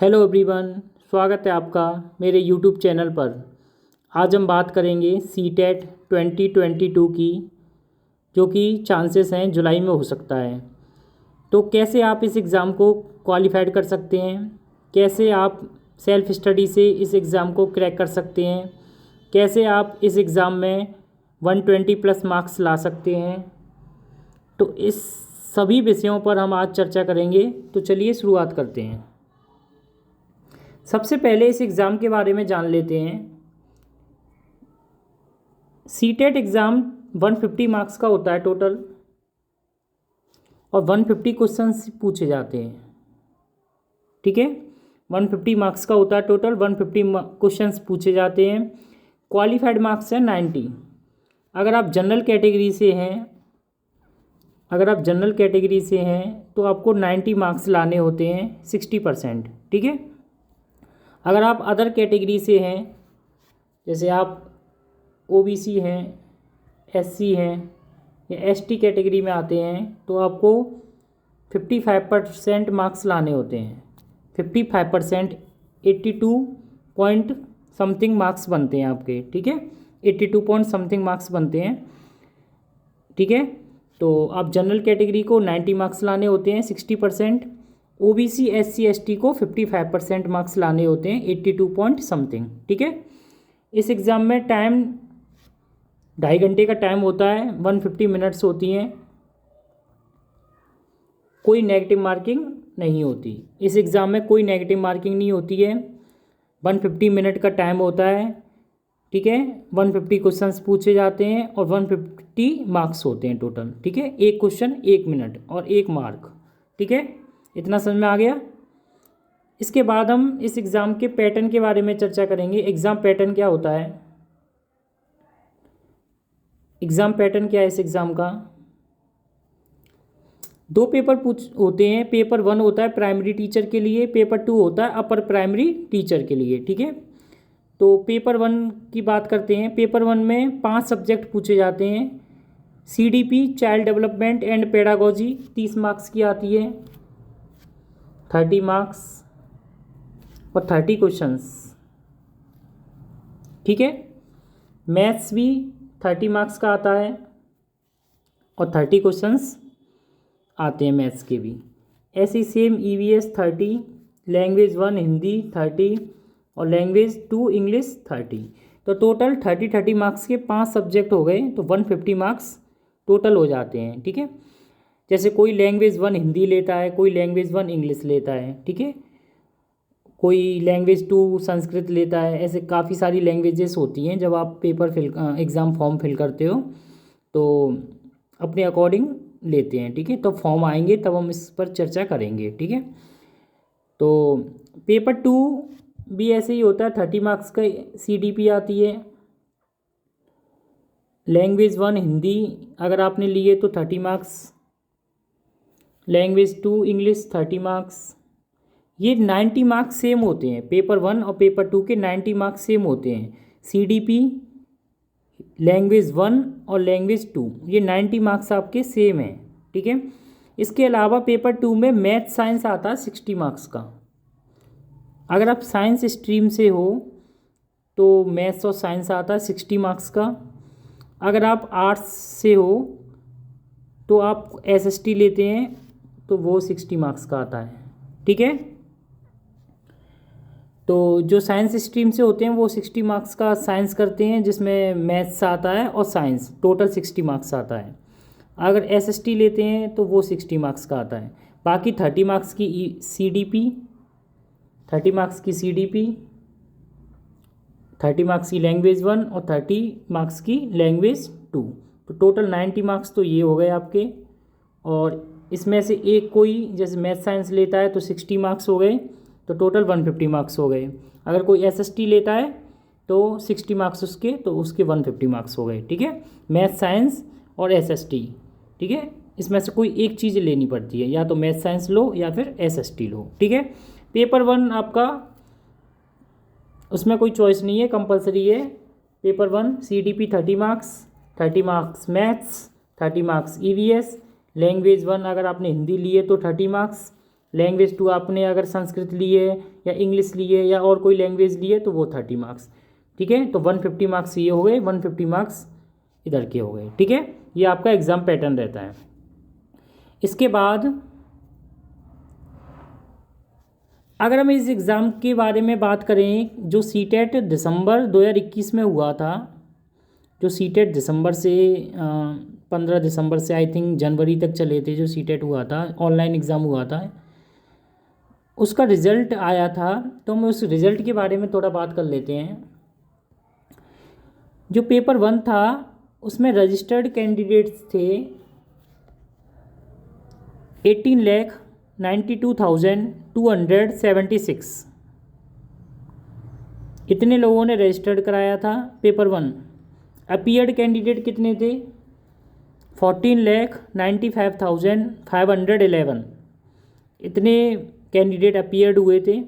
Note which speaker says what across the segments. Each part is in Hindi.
Speaker 1: हेलो एवरीवन, स्वागत है आपका मेरे यूट्यूब चैनल पर। आज हम बात करेंगे सीटेट 2022 की, जो कि चांसेस हैं जुलाई में हो सकता है। तो कैसे आप इस एग्ज़ाम को क्वालिफाइड कर सकते हैं, कैसे आप सेल्फ स्टडी से इस एग्ज़ाम को क्रैक कर सकते हैं, कैसे आप इस एग्ज़ाम में 120 प्लस मार्क्स ला सकते हैं, तो इस सभी विषयों पर हम आज चर्चा करेंगे। तो चलिए शुरुआत करते हैं। सबसे पहले इस एग्ज़ाम के बारे में जान लेते हैं। सीटेट एग्ज़ाम 150 मार्क्स का होता है टोटल, और 150 क्वेश्चंस पूछे जाते हैं। ठीक है, 150 मार्क्स का होता है टोटल, 150 क्वेश्चंस पूछे जाते हैं। क्वालिफाइड मार्क्स है 90। अगर आप जनरल कैटेगरी से हैं तो आपको 90 मार्क्स लाने होते हैं, 60%। ठीक है, अगर आप अदर कैटेगरी से हैं, जैसे आप ओबीसी हैं, एससी हैं या एसटी कैटेगरी में आते हैं, तो आपको 55% मार्क्स लाने होते हैं। 55% 82 पॉइंट समथिंग मार्क्स बनते हैं आपके। ठीक है, 82 पॉइंट समथिंग मार्क्स बनते हैं। ठीक है, तो आप जनरल कैटेगरी को 90 मार्क्स लाने होते हैं, 60%। ओबीसी एससी एसटी को 55% मार्क्स लाने होते हैं, 82 पॉइंट समथिंग। ठीक है, इस एग्ज़ाम में टाइम 2.5 घंटे का टाइम होता है, 150 मिनट्स होती हैं। कोई नेगेटिव मार्किंग नहीं होती इस एग्ज़ाम में, कोई नेगेटिव मार्किंग नहीं होती है। 150 मिनट का टाइम होता है। ठीक है, 150 क्वेश्चंस पूछे जाते हैं और 150 मार्क्स होते हैं टोटल। ठीक है, एक क्वेश्चन 1 मिनट और 1 मार्क। ठीक है, इतना समझ में आ गया। इसके बाद हम इस एग्ज़ाम के पैटर्न के बारे में चर्चा करेंगे। एग्ज़ाम पैटर्न क्या होता है, एग्ज़ाम पैटर्न क्या है इस एग्ज़ाम का। 2 पेपर होते हैं। पेपर 1 होता है प्राइमरी टीचर के लिए, पेपर 2 होता है अपर प्राइमरी टीचर के लिए। ठीक है, तो पेपर 1 की बात करते हैं। पेपर 1 में 5 सब्जेक्ट पूछे जाते हैं। CDP child development and pedagogy 30 marks की आती है, 30 मार्क्स और 30 क्वेश्चंस। ठीक है, मैथ्स भी 30 मार्क्स का आता है और 30 क्वेश्चंस आते हैं मैथ्स के भी। ऐसी सेम ईवीएस 30, लैंग्वेज 1 हिंदी 30 और लैंग्वेज 2 इंग्लिश 30। तो टोटल 30 मार्क्स के 5 सब्जेक्ट हो गए, तो 150 मार्क्स टोटल हो जाते हैं। ठीक है, जैसे कोई लैंग्वेज 1 हिंदी लेता है, कोई लैंग्वेज 1 इंग्लिश लेता है। ठीक है, कोई लैंग्वेज 2 संस्कृत लेता है। ऐसे काफ़ी सारी लैंग्वेजेस होती हैं। जब आप एग्ज़ाम फॉर्म फिल करते हो तो अपने अकॉर्डिंग लेते हैं। ठीक है, तो फॉर्म आएंगे तब हम इस पर चर्चा करेंगे। ठीक है, तो पेपर 2 भी ऐसे ही होता है, 30 मार्क्स का सीडीपी आती है। लैंग्वेज 1 हिंदी अगर आपने लिए तो 30 मार्क्स, लैंग्वेज 2 इंग्लिश 30 मार्क्स। ये 90 मार्क्स सेम होते हैं। पेपर 1 और पेपर 2 के 90 मार्क्स सेम होते हैं। सीडीपी लैंग्वेज 1 और लैंग्वेज 2 ये 90 मार्क्स आपके सेम हैं। ठीक है, इसके अलावा पेपर 2 में मैथ साइंस आता है 60 मार्क्स का। अगर आप साइंस स्ट्रीम से हो तो मैथ्स और साइंस आता है 60 मार्क्स का। अगर आप आर्ट्स से हो तो आप एसएसटी लेते हैं तो वो 60 मार्क्स का आता है। ठीक है, तो जो साइंस स्ट्रीम से होते हैं वो 60 मार्क्स का साइंस करते हैं, जिसमें मैथ्स आता है और साइंस, टोटल 60 मार्क्स आता है। अगर एसएसटी लेते हैं तो वो 60 मार्क्स का आता है। बाकी 30 मार्क्स की सीडीपी, 30 मार्क्स की सीडीपी, 30 मार्क्स की लैंग्वेज 1 और 30 मार्क्स की लैंग्वेज 2। तो टोटल 90 मार्क्स तो ये हो गए आपके। और इसमें से एक कोई जैसे मैथ साइंस लेता है तो 60 मार्क्स हो गए, तो टोटल 150 मार्क्स हो गए। अगर कोई एसएसटी लेता है तो 60 मार्क्स उसके, तो उसके 150 मार्क्स हो गए। ठीक है, मैथ साइंस और एसएसटी। ठीक है, इसमें से कोई एक चीज़ लेनी पड़ती है, या तो मैथ साइंस लो या फिर एसएसटी लो। ठीक है, पेपर 1 आपका उसमें कोई चॉइस नहीं है, कंपलसरी है। Paper 1 CDP 30 marks, 30 marks maths, 30 marks EVS, language 1 अगर आपने हिंदी ली है तो 30 मार्क्स, लैंग्वेज 2 आपने अगर संस्कृत ली है या इंग्लिश ली है या और कोई लैंग्वेज ली है तो वो 30 मार्क्स। ठीक है, तो 150 मार्क्स ये हो गए, 150 मार्क्स इधर के हो गए। ठीक है, ये आपका एग्ज़ाम पैटर्न रहता है। इसके बाद अगर हम इस एग्ज़ाम के बारे में बात करें, जो सीटेट दिसंबर 2021 में हुआ था, जो सीटेट दिसंबर से 15 दिसंबर से आई थिंक जनवरी तक चले थे, जो सीटेट हुआ था, ऑनलाइन एग्ज़ाम हुआ था, उसका रिज़ल्ट आया था। तो हम उस रिज़ल्ट के बारे में थोड़ा बात कर लेते हैं। जो पेपर 1 था उसमें रजिस्टर्ड कैंडिडेट्स थे 18,92,276। इतने लोगों ने रजिस्टर्ड कराया था पेपर 1। अपीयर्ड कैंडिडेट कितने थे? 14,95,511। इतने कैंडिडेट अपीयर्ड हुए थे।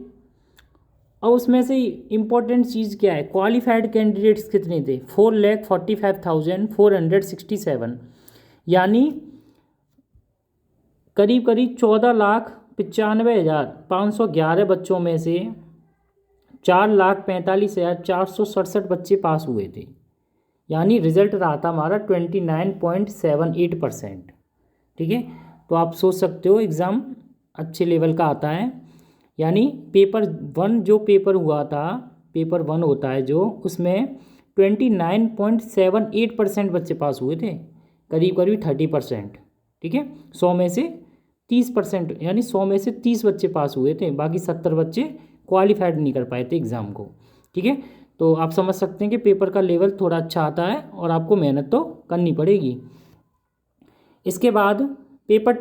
Speaker 1: और उसमें से इम्पोर्टेंट चीज़ क्या है, क्वालिफाइड कैंडिडेट्स कितने थे? 4,45,467, यानी करीब करीब 14,95,511 बच्चों में से 4,45,467 बच्चे पास हुए थे। यानी रिजल्ट रहा था हमारा 29.78%। ठीक है, तो आप सोच सकते हो एग्ज़ाम अच्छे लेवल का आता है। यानी पेपर 1 जो पेपर हुआ था, पेपर 1 होता है जो, उसमें 29.78% बच्चे पास हुए थे, करीब करीब 30%। ठीक है, 100 में से 30%, यानी 100 में से 30 बच्चे पास हुए थे, बाकी 70 बच्चे क्वालिफाइड नहीं कर पाए थे एग्ज़ाम को। ठीक है, तो आप समझ सकते हैं कि पेपर का लेवल थोड़ा अच्छा आता है और आपको मेहनत तो करनी पड़ेगी। इसके बाद पेपर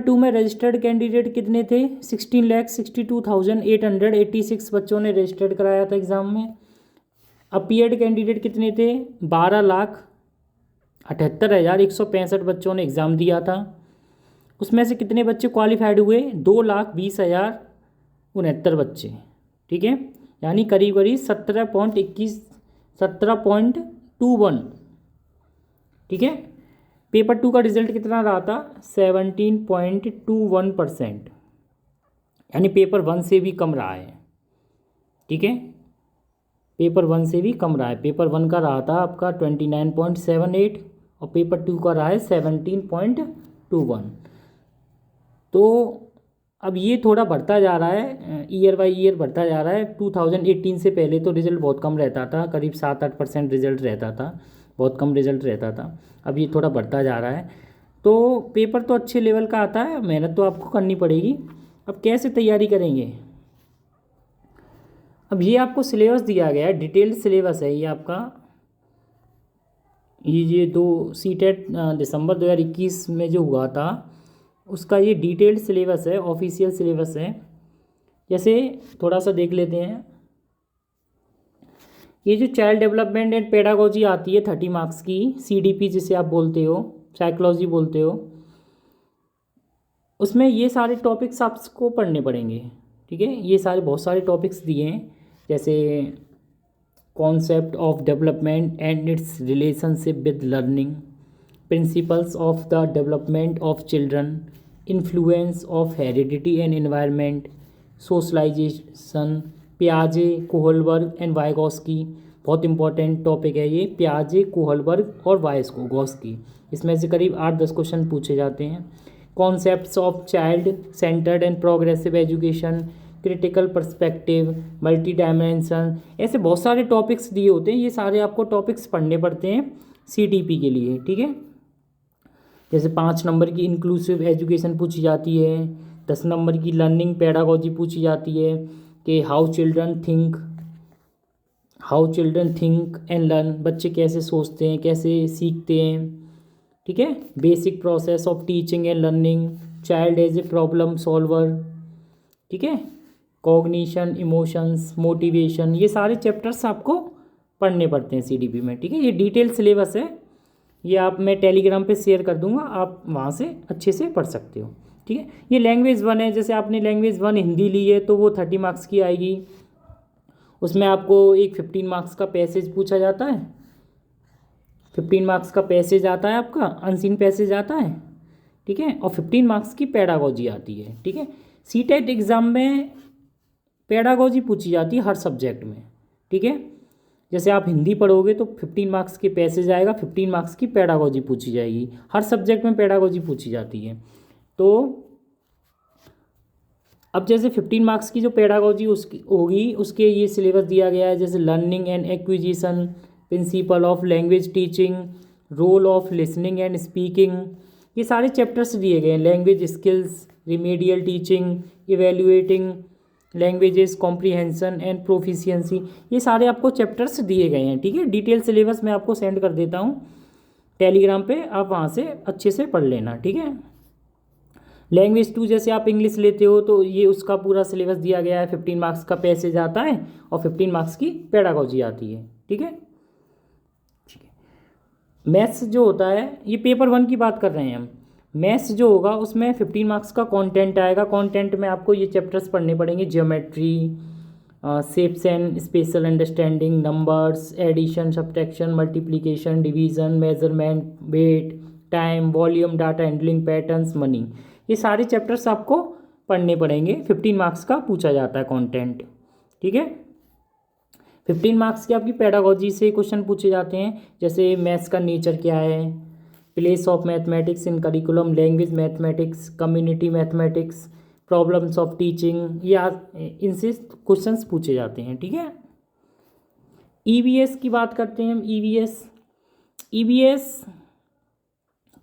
Speaker 1: 2 में रजिस्टर्ड कैंडिडेट कितने थे? 16,62,886 बच्चों ने रजिस्टर्ड कराया था एग्ज़ाम में। अपीयर्ड कैंडिडेट कितने थे? 12,78,165 बच्चों ने एग्ज़ाम दिया था। उसमें से कितने बच्चे क्वालिफाइड हुए? 2,20,069 बच्चे। ठीक है, यानी करीब करीब 17.21 ठीक है, पेपर 2 का रिजल्ट कितना रहा था? 17.21%, यानी पेपर 1 से भी कम रहा है। ठीक है, पेपर 1 से भी कम रहा है। पेपर 1 का रहा था आपका 29.78 और पेपर 2 का रहा है 17.21। तो अब ये थोड़ा बढ़ता जा रहा है, ईयर बाय ईयर बढ़ता जा रहा है। 2018 से पहले तो रिज़ल्ट बहुत कम रहता था, करीब 7-8% रिज़ल्ट रहता था, बहुत कम रिज़ल्ट रहता था। अब ये थोड़ा बढ़ता जा रहा है। तो पेपर तो अच्छे लेवल का आता है, मेहनत तो आपको करनी पड़ेगी। अब कैसे तैयारी करेंगे? अब ये आपको सिलेबस दिया गया है, डिटेल्ड सिलेबस है ये आपका। ये दो सीटेट दिसंबर 2021 में जो हुआ था उसका ये डिटेल्ड सिलेबस है, ऑफिशियल सिलेबस है। जैसे थोड़ा सा देख लेते हैं। ये जो चाइल्ड डेवलपमेंट एंड पेडागोजी आती है 30 मार्क्स की, CDP जिसे आप बोलते हो, साइकोलॉजी बोलते हो, उसमें ये सारे टॉपिक्स आपको पढ़ने पड़ेंगे। ठीक है, ये सारे बहुत सारे टॉपिक्स दिए हैं, जैसे concept of development and its relationship with learning, principles of the development of children, influence of heredity and environment, socialization, पियाजे, कोहलबर्ग एंड वाइगॉस्की। बहुत इंपॉर्टेंट टॉपिक है ये, पियाजे, कोहलबर्ग और वाइगॉस्की। इसमें से करीब 8-10 क्वेश्चन पूछे जाते हैं। Concepts of child centred and progressive education, critical perspective, multi dimension, ऐसे बहुत सारे टॉपिक्स दिए होते हैं। ये सारे आपको टॉपिक्स पढ़ने पड़ते हैं CTP के लिए। ठीक है, जैसे 5 नंबर की इंक्लूसिव एजुकेशन पूछी जाती है, 10 नंबर की लर्निंग पेडागोजी पूछी जाती है कि how children think and learn, बच्चे कैसे सोचते हैं, कैसे सीखते हैं। ठीक है, basic process of teaching and learning, child as a problem solver. ठीक है, कॉग्निशन, इमोशंस, मोटिवेशन, ये सारे चैप्टर्स आपको पढ़ने पड़ते हैं CDP में। ठीक है, ये डिटेल सिलेबस है, ये मैं टेलीग्राम पे शेयर कर दूंगा, आप वहाँ से अच्छे से पढ़ सकते हो। ठीक है, ये लैंग्वेज 1 है। जैसे आपने लैंग्वेज 1 हिंदी ली है तो वो 30 मार्क्स की आएगी। उसमें आपको एक 15 मार्क्स का पैसेज पूछा जाता है, 15 मार्क्स का पैसेज आता है आपका, अनसीन पैसेज आता है, ठीक है, और 15 मार्क्स की पेडागोजी आती है, ठीक है। सीटेट एग्ज़ाम में पेडागोजी पूछी जाती है हर सब्जेक्ट में, ठीक है। जैसे आप हिंदी पढ़ोगे तो 15 मार्क्स के पैसेज आएगा, 15 मार्क्स की पेडागोजी पूछी जाएगी, हर सब्जेक्ट में पेडागोजी पूछी जाती है। तो अब जैसे 15 मार्क्स की जो पेडागोजी उसकी होगी, उसके ये सिलेबस दिया गया है, जैसे learning and acquisition, principle of language teaching, role of listening and speaking, ये सारे चैप्टर्स दिए गए हैं। Language skills, remedial teaching, evaluating languages, comprehension and proficiency, ये सारे आपको चैप्टर्स दिए गए हैं, ठीक है। डिटेल सिलेबस मैं आपको सेंड कर देता हूँ टेलीग्राम पे, आप वहाँ से अच्छे से पढ़ लेना, ठीक है। लैंग्वेज 2 जैसे आप इंग्लिश लेते हो तो ये उसका पूरा सिलेबस दिया गया है, 15 मार्क्स का पैसेज आता है और 15 मार्क्स की पेडागोजी आती है, ठीक है। ठीक है, मैथ्स जो होता है, ये पेपर 1 की बात कर रहे हैं हम। मैथ्स जो होगा उसमें 15 मार्क्स का कंटेंट आएगा। कंटेंट में आपको ये चैप्टर्स पढ़ने पड़ेंगे, geometry, shapes and spatial understanding, numbers, addition, subtraction, multiplication, division, measurement, weight, time, volume, data handling, patterns, money, ये सारे चैप्टर्स आपको पढ़ने पड़ेंगे। 15 मार्क्स का पूछा जाता है कंटेंट, ठीक है। 15 मार्क्स की आपकी पेडागोजी से क्वेश्चन पूछे जाते हैं, जैसे मैथ्स का नेचर क्या है, place of mathematics in curriculum, language mathematics, community mathematics, problems of teaching, या इनसे क्वेश्चंस पूछे जाते हैं, ठीक है। ईवीएस की बात करते हैं हम। ईवीएस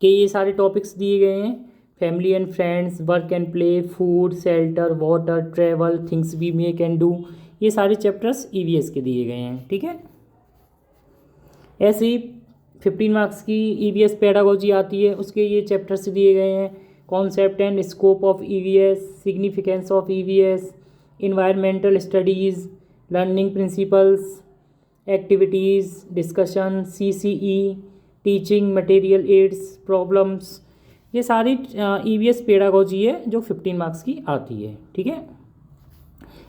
Speaker 1: के ये सारे टॉपिक्स दिए गए हैं, family and friends, work and play, food, shelter, water, travel, things we make and do, ये सारे चैप्टर्स ईवीएस के दिए गए हैं, ठीक है। ऐसे ही 15 मार्क्स की ईवीएस पेडागोजी आती है, उसके ये चैप्टर्स दिए गए हैं, concept and scope of EVS, significance of EVS, environmental studies, learning principles, activities, discussion, CCE, teaching material aids, problems, ये सारी ईवीएस पेडागोजी है जो 15 मार्क्स की आती है, ठीक है।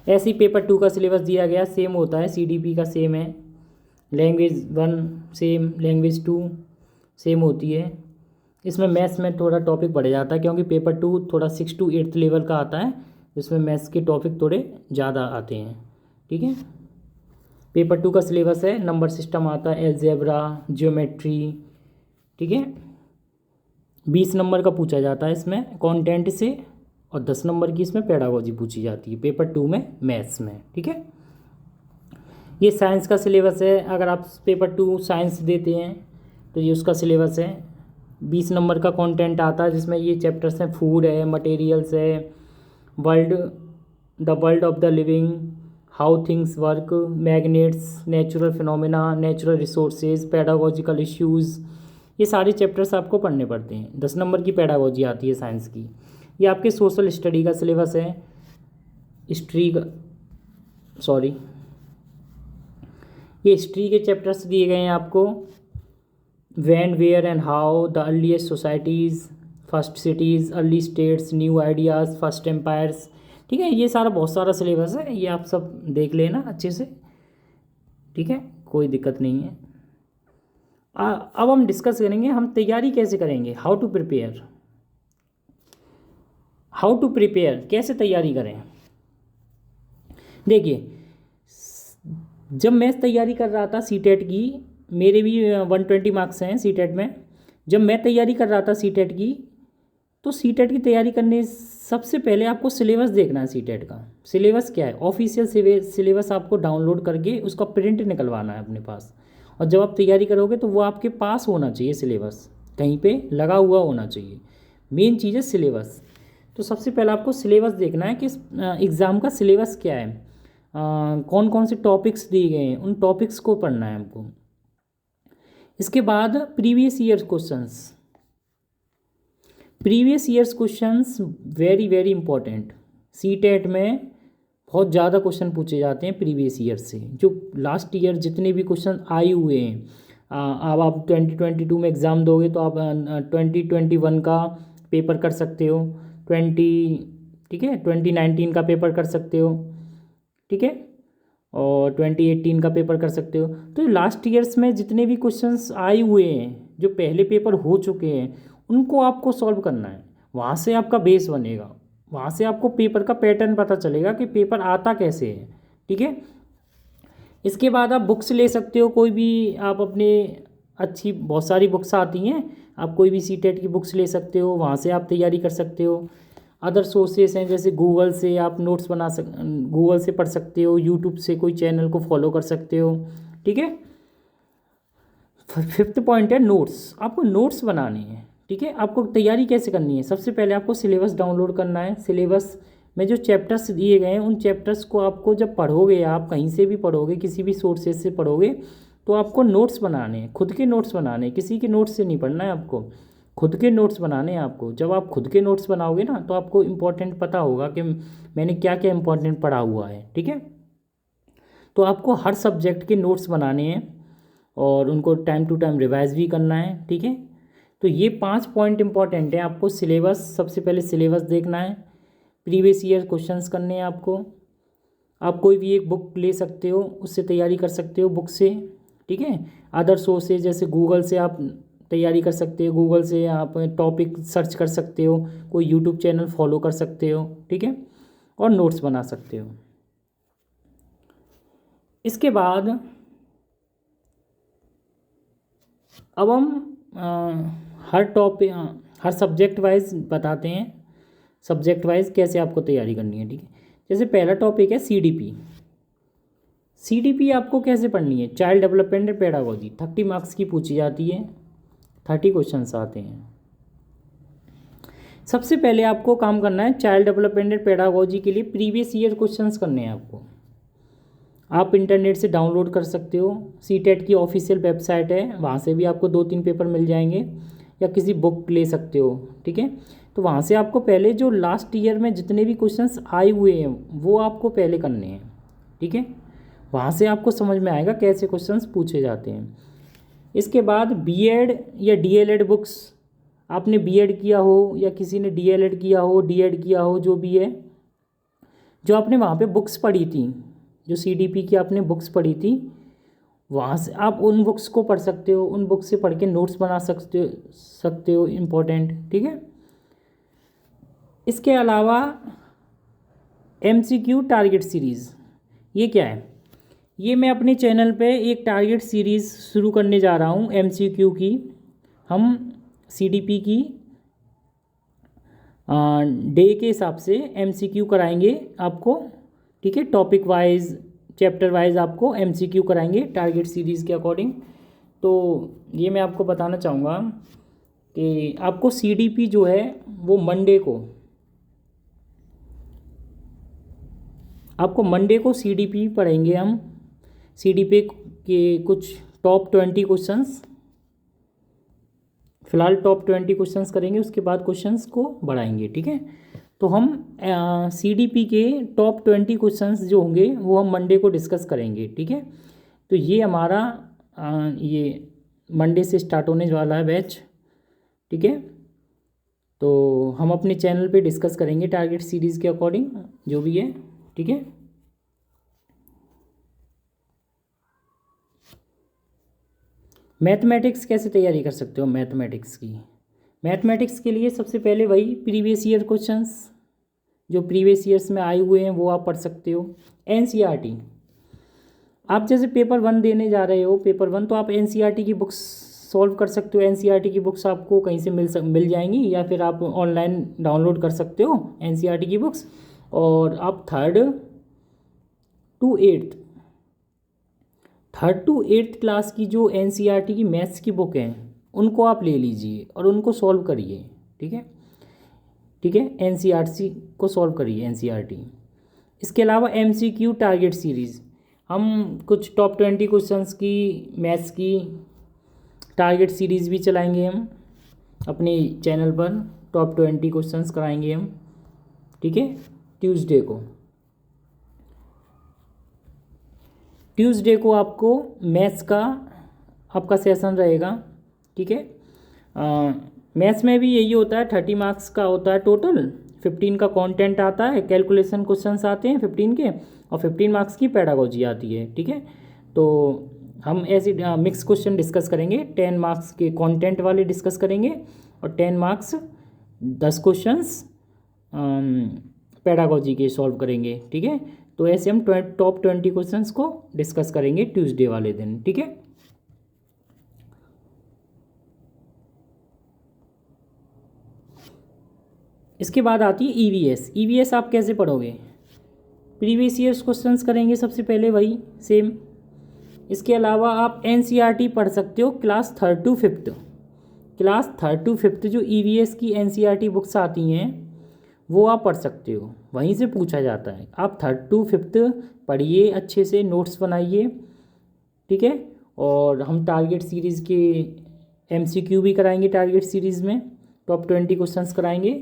Speaker 1: ऐसे ही पेपर 2 का सिलेबस दिया गया, सेम होता है, सीडीपी का सेम है, लैंग्वेज 1 सेम, लैंग्वेज 2 सेम होती है। इसमें मैथ्स में थोड़ा टॉपिक बढ़ जाता है क्योंकि पेपर 2 थोड़ा 6 to 8 लेवल का आता है, जिसमें मैथ्स के टॉपिक थोड़े ज़्यादा आते हैं, ठीक है। पेपर 2 का सिलेबस है, नंबर सिस्टम आता है, एलजेब्रा, ज्योमेट्री, ठीक है। 20 नंबर का पूछा जाता है इसमें कंटेंट से, और 10 नंबर की इसमें पेडागोजी पूछी जाती है पेपर 2 में मैथ्स में, ठीक है। ये साइंस का सिलेबस है, अगर आप पेपर 2 साइंस देते हैं तो ये उसका सिलेबस है। 20 नंबर का कंटेंट आता है जिसमें ये चैप्टर्स हैं, फूड है, मटेरियल्स है, the world of the living, how things work, magnets, natural phenomena, natural resources, pedagogical issues, ये सारे चैप्टर्स आपको पढ़ने पड़ते हैं। 10 नंबर की पेडागोजी आती है साइंस की। ये आपके सोशल स्टडी का सिलेबस है, ये हिस्ट्री के चैप्टर्स दिए गए हैं आपको, when, where and how, the earliest societies, first cities, early states, new ideas, first empires, ठीक है। ये सारा बहुत सारा सिलेबस है, ये आप सब देख लेना अच्छे से, ठीक है, कोई दिक्कत नहीं है। अब हम डिस्कस करेंगे हम तैयारी कैसे करेंगे, हाउ टू प्रिपेयर, कैसे तैयारी करें। देखिए, जब मैं तैयारी कर रहा था सीटेट की, मेरे भी 120 मार्क्स हैं सीटेट में, जब मैं तैयारी कर रहा था सीटेट की, तो सीटेट की तैयारी करने सबसे पहले आपको सिलेबस देखना है। सीटेट का सिलेबस क्या है, ऑफिशियल सिलेबस आपको डाउनलोड करके उसका प्रिंट निकलवाना है अपने पास, और जब आप तैयारी करोगे तो वो आपके पास होना चाहिए, सिलेबस कहीं पे लगा हुआ होना चाहिए। मेन चीज़ है सिलेबस। तो सबसे पहले आपको सिलेबस देखना है कि एग्ज़ाम का सिलेबस क्या है, कौन कौन से टॉपिक्स दिए गए हैं, उन टॉपिक्स को पढ़ना है हमको। इसके बाद previous years questions very very important. CTET में बहुत ज़्यादा क्वेश्चन पूछे जाते हैं प्रीवियस ईयर से, जो लास्ट ईयर जितने भी क्वेश्चन आए हुए हैं। अब आप 2022 में एग्ज़ाम दोगे तो आप 2021 का पेपर कर सकते हो, 2019 का पेपर कर सकते हो, ठीक है। और 2018 का पेपर कर सकते हो। तो लास्ट ईयर्स में जितने भी क्वेश्चंस आए हुए हैं, जो पहले पेपर हो चुके हैं, उनको आपको सॉल्व करना है। वहाँ से आपका बेस बनेगा, वहाँ से आपको पेपर का पैटर्न पता चलेगा कि पेपर आता कैसे है। ठीक है। इसके बाद आप बुक्स ले सकते हो, कोई भी आप अपने अच्छी बहुत सारी बुक्स आती हैं, आप कोई भी सीटेट की बुक्स ले सकते हो, वहाँ से आप तैयारी कर सकते हो। अदर सोर्सेस हैं, जैसे गूगल से आप नोट्स गूगल से पढ़ सकते हो, यूट्यूब से कोई चैनल को फॉलो कर सकते हो। ठीक है। फिफ्थ पॉइंट है नोट्स। आपको नोट्स बनाने हैं। ठीक है। आपको तैयारी कैसे करनी है? सबसे पहले आपको सिलेबस डाउनलोड करना है। सिलेबस में जो चैप्टर्स दिए गए हैं, उन चैप्टर्स को आपको जब पढ़ोगे, आप कहीं से भी पढ़ोगे, किसी भी सोर्सेज से पढ़ोगे, तो आपको नोट्स बनाने हैं, खुद के नोट्स बनाने हैं। किसी के नोट्स से नहीं पढ़ना है आपको, खुद के नोट्स बनाने हैं आपको। जब आप खुद के नोट्स बनाओगे ना, तो आपको इम्पोर्टेंट पता होगा कि मैंने क्या क्या इम्पोर्टेंट पढ़ा हुआ है। ठीक है। तो आपको हर सब्जेक्ट के नोट्स बनाने हैं और उनको टाइम टू टाइम रिवाइज भी करना है। ठीक है। तो ये 5 पॉइंट इंपॉर्टेंट है। आपको सिलेबस, सबसे पहले सिलेबस देखना है, प्रीवियस ईयर क्वेश्चंस करने हैं आपको। आप कोई भी एक बुक ले सकते हो, उससे तैयारी कर सकते हो, बुक से। ठीक है। अदर सोर्सेज जैसे गूगल से आप तैयारी कर सकते हो, गूगल से आप टॉपिक सर्च कर सकते हो, कोई यूट्यूब चैनल फॉलो कर सकते हो। ठीक है। और नोट्स बना सकते हो। इसके बाद अब हम हर टॉपिक, हर सब्जेक्ट वाइज बताते हैं, सब्जेक्ट वाइज कैसे आपको तैयारी करनी है। ठीक है। जैसे पहला टॉपिक है सीडीपी। सीडीपी आपको कैसे पढ़नी है? Child development and pedagogy, 30 marks की पूछी जाती है, 30 क्वेश्चंस आते हैं। सबसे पहले आपको काम करना है, चाइल्ड डेवलपमेंट एंड पेडागोजी के लिए प्रीवियस ईयर क्वेश्चंस करने हैं आपको। आप इंटरनेट से डाउनलोड कर सकते हो, सीटेट की ऑफिशियल वेबसाइट है, वहाँ से भी आपको 2-3 पेपर मिल जाएंगे, या किसी बुक ले सकते हो। ठीक है। तो वहाँ से आपको पहले जो लास्ट ईयर में जितने भी क्वेश्चंस आए हुए हैं, वो आपको पहले करने हैं। ठीक है। वहाँ से आपको समझ में आएगा कैसे क्वेश्चंस पूछे जाते हैं। इसके बाद बीएड या डीएलएड बुक्स, आपने बीएड किया हो या किसी ने डीएलएड किया हो, डीएड किया हो, जो भी है, जो आपने वहाँ पे बुक्स पढ़ी थी, जो सीडीपी की आपने बुक्स पढ़ी थी, वहाँ से आप उन बुक्स को पढ़ सकते हो। उन बुक्स से पढ़ के नोट्स बना सकते हो इम्पोर्टेंट। ठीक है। इसके अलावा एमसीक्यू टारगेट सीरीज़, ये क्या है? ये मैं अपने चैनल पे एक टारगेट सीरीज़ शुरू करने जा रहा हूँ एमसीक्यू की। हम सीडीपी की डे के हिसाब से एमसीक्यू कराएंगे आपको। ठीक है। टॉपिक वाइज, चैप्टर वाइज आपको एमसीक्यू कराएंगे टारगेट सीरीज़ के अकॉर्डिंग। तो ये मैं आपको बताना चाहूँगा कि आपको सीडीपी जो है वो मंडे को सीडीपी पढ़ेंगे हम। सीडीपी के कुछ टॉप 20 क्वेश्चंस, फिलहाल टॉप 20 क्वेश्चंस करेंगे, उसके बाद क्वेश्चंस को बढ़ाएंगे। ठीक है। तो हम सीडीपी के टॉप 20 क्वेश्चंस जो होंगे वो हम मंडे को डिस्कस करेंगे। ठीक है। तो ये हमारा ये मंडे से स्टार्ट होने वाला है बैच। ठीक है। तो हम अपने चैनल पे डिस्कस करेंगे टारगेट सीरीज़ के अकॉर्डिंग जो भी है। ठीक है। मैथमेटिक्स कैसे तैयारी कर सकते हो? मैथमेटिक्स के लिए सबसे पहले वही प्रीवियस ईयर क्वेश्चंस, जो प्रीवियस ईयर्स में आए हुए हैं वो आप पढ़ सकते हो। एनसीईआरटी, आप जैसे पेपर 1 देने जा रहे हो, पेपर 1, तो आप एनसीईआरटी की बुक्स सॉल्व कर सकते हो। एनसीईआरटी की बुक्स आपको कहीं से मिल जाएंगी, या फिर आप ऑनलाइन डाउनलोड कर सकते हो एनसीईआरटी की बुक्स। और आप थर्ड टू एट्थ क्लास की जो एनसीईआरटी की मैथ्स की बुक हैं, उनको आप ले लीजिए और उनको सॉल्व करिए। ठीक है। ठीक है। एनसीईआरटी को सॉल्व करिए, एनसीईआरटी। इसके अलावा एमसीक्यू टारगेट सीरीज़, हम कुछ टॉप 20 क्वेश्चंस की मैथ्स की टारगेट सीरीज़ भी चलाएंगे हम अपने चैनल पर। टॉप 20 क्वेश्चंस कराएंगे हम। ठीक है। ट्यूसडे को आपको मैथ्स का आपका सेशन रहेगा। ठीक है। मैथ्स में भी यही होता है, 30 मार्क्स का होता है टोटल, 15 का कंटेंट आता है, कैलकुलेशन क्वेश्चंस आते हैं 15 के, और 15 मार्क्स की पेडागोजी आती है। ठीक है, तो हम ऐसे मिक्स क्वेश्चन डिस्कस करेंगे, 10 मार्क्स के कंटेंट वाले डिस्कस करेंगे और 10 मार्क्स 10 क्वेश्चंस पेडागोजी के सॉल्व करेंगे। ठीक है, तो ऐसे हम टॉप 20 क्वेश्चंस को डिस्कस करेंगे ट्यूसडे वाले दिन। ठीक है, इसके बाद आती है ईवीएस। ईवीएस आप कैसे पढ़ोगे? प्रीवियस ईयर्स क्वेश्चंस करेंगे सबसे पहले, वही सेम। इसके अलावा आप एनसीईआरटी पढ़ सकते हो class 3rd to 5th। Class 3rd to 5th जो ईवीएस की एनसीईआरटी बुक्स आती हैं वो आप पढ़ सकते हो, वहीं से पूछा जाता है। आप 3rd to 5th पढ़िए, अच्छे से नोट्स बनाइए। ठीक है, और हम टारगेट सीरीज़ के एमसीक्यू भी कराएंगे, टारगेट सीरीज़ में टॉप 20 क्वेश्चंस कराएंगे।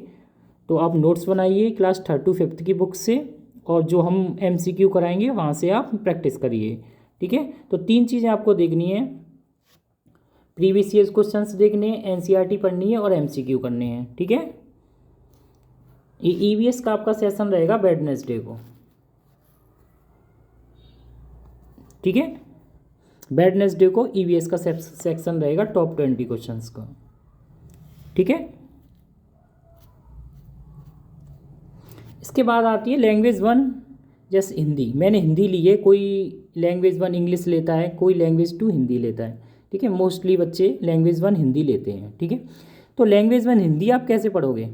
Speaker 1: तो आप नोट्स बनाइए क्लास 3rd to 5th की बुक से, और जो हम एमसीक्यू कराएंगे वहाँ से आप प्रैक्टिस करिए। ठीक है, तो 3 चीज़ें आपको देखनी है, प्रीवियस ईयर्स क्वेश्चंस देखने हैं, एनसीईआरटी पढ़नी है और एमसीक्यू करने हैं। ठीक है, ये ईवीएस का आपका सेशन रहेगा वेडनेसडे को। ठीक है, वेडनेसडे को ईवीएस का सेक्शन रहेगा टॉप 20 क्वेश्चंस का। ठीक है, इसके बाद आती है लैंग्वेज 1, जैसे हिंदी। मैंने हिंदी ली है, कोई लैंग्वेज 1 इंग्लिश लेता है, कोई लैंग्वेज 2 हिंदी लेता है। ठीक है, मोस्टली बच्चे लैंग्वेज 1 हिंदी लेते हैं। ठीक है, तो लैंग्वेज 1 हिंदी आप कैसे पढ़ोगे?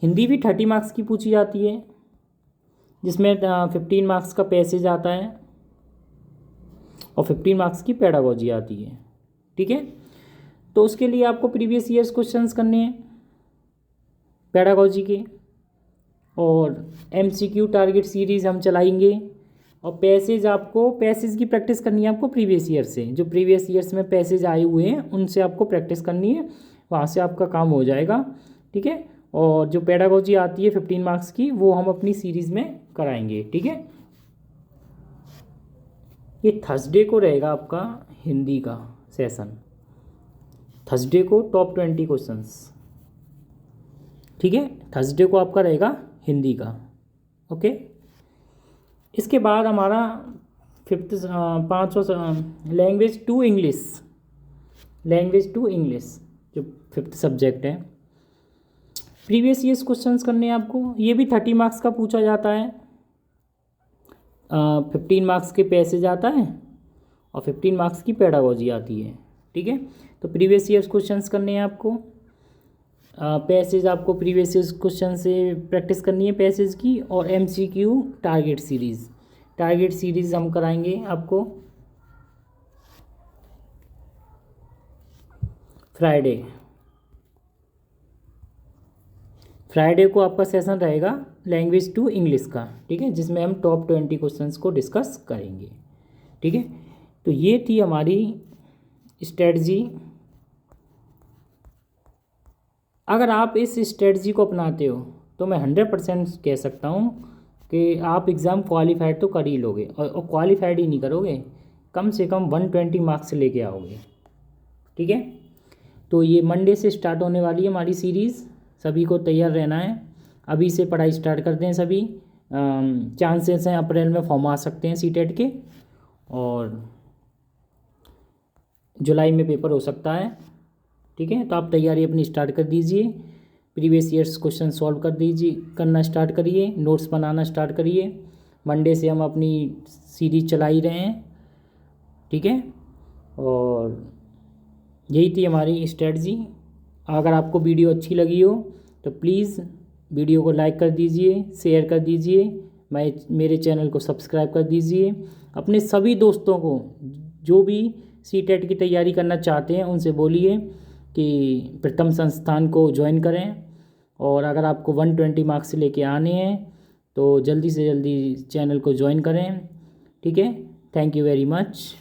Speaker 1: हिंदी भी 30 मार्क्स की पूछी जाती है, जिसमें 15 मार्क्स का पैसेज आता है और 15 मार्क्स की पेडागोजी आती है। ठीक है, तो उसके लिए आपको प्रीवियस ईयर्स क्वेश्चंस करने हैं पेडागोजी के, और एमसीक्यू टारगेट सीरीज़ हम चलाएंगे, और पैसेज की प्रैक्टिस करनी है आपको प्रीवियस ईयर से। जो प्रीवियस ईयर्स में पैसेज आए हुए हैं उनसे आपको प्रैक्टिस करनी है, वहाँ से आपका काम हो जाएगा। ठीक है, और जो पेडागोजी आती है 15 मार्क्स की वो हम अपनी सीरीज़ में कराएंगे। ठीक है, ये थर्सडे को रहेगा आपका हिंदी का सेशन, थर्सडे को टॉप 20 क्वेश्चंस। ठीक है, थर्सडे को आपका रहेगा हिंदी का। ओके, इसके बाद हमारा 5वां लैंग्वेज 2 इंग्लिश। लैंग्वेज 2 इंग्लिश जो 5th सब्जेक्ट है, प्रीवियस ईयर्स क्वेश्चंस करने हैं आपको। ये भी 30 मार्क्स का पूछा जाता है, 15 मार्क्स के पैसेज आता है और 15 मार्क्स की पेडागोजी आती है। ठीक है, तो प्रीवियस ईयर्स क्वेश्चंस करने हैं आपको। पैसेज आपको प्रीवियस ईयर्स क्वेश्चन से प्रैक्टिस करनी है पैसेज की, और एमसीक्यू टारगेट सीरीज़ हम कराएंगे आपको फ्राइडे को आपका सेशन रहेगा लैंग्वेज 2 इंग्लिश का। ठीक है, जिसमें हम टॉप 20 क्वेश्चंस को डिस्कस करेंगे। ठीक है, तो ये थी हमारी स्ट्रेटजी। अगर आप इस स्ट्रेटजी को अपनाते हो तो मैं 100% कह सकता हूँ कि आप एग्ज़ाम क्वालिफाइड तो कर ही लोगे, और क्वालिफाइड ही नहीं करोगे, कम से कम 120 मार्क्स लेके आओगे। ठीक है, तो ये मंडे से स्टार्ट होने वाली है हमारी सीरीज़, सभी को तैयार रहना है। अभी से पढ़ाई स्टार्ट करते हैं सभी। चांसेस हैं अप्रैल में फॉर्म आ सकते हैं सीटेट के, और जुलाई में पेपर हो सकता है। ठीक है, तो आप तैयारी अपनी स्टार्ट कर दीजिए, प्रीवियस ईयर्स क्वेश्चन सॉल्व करना स्टार्ट करिए, नोट्स बनाना स्टार्ट करिए। मंडे से हम अपनी सीरीज चला ही रहे हैं। ठीक है, और यही थी हमारी स्ट्रेटजी। अगर आपको वीडियो अच्छी लगी हो तो प्लीज़ वीडियो को लाइक कर दीजिए, शेयर कर दीजिए, मेरे चैनल को सब्सक्राइब कर दीजिए। अपने सभी दोस्तों को जो भी सीटेट की तैयारी करना चाहते हैं उनसे बोलिए कि प्रथम संस्थान को ज्वाइन करें, और अगर आपको 120 मार्क्स लेके आने हैं तो जल्दी से जल्दी चैनल को ज्वाइन करें। ठीक है, थैंक यू वेरी मच।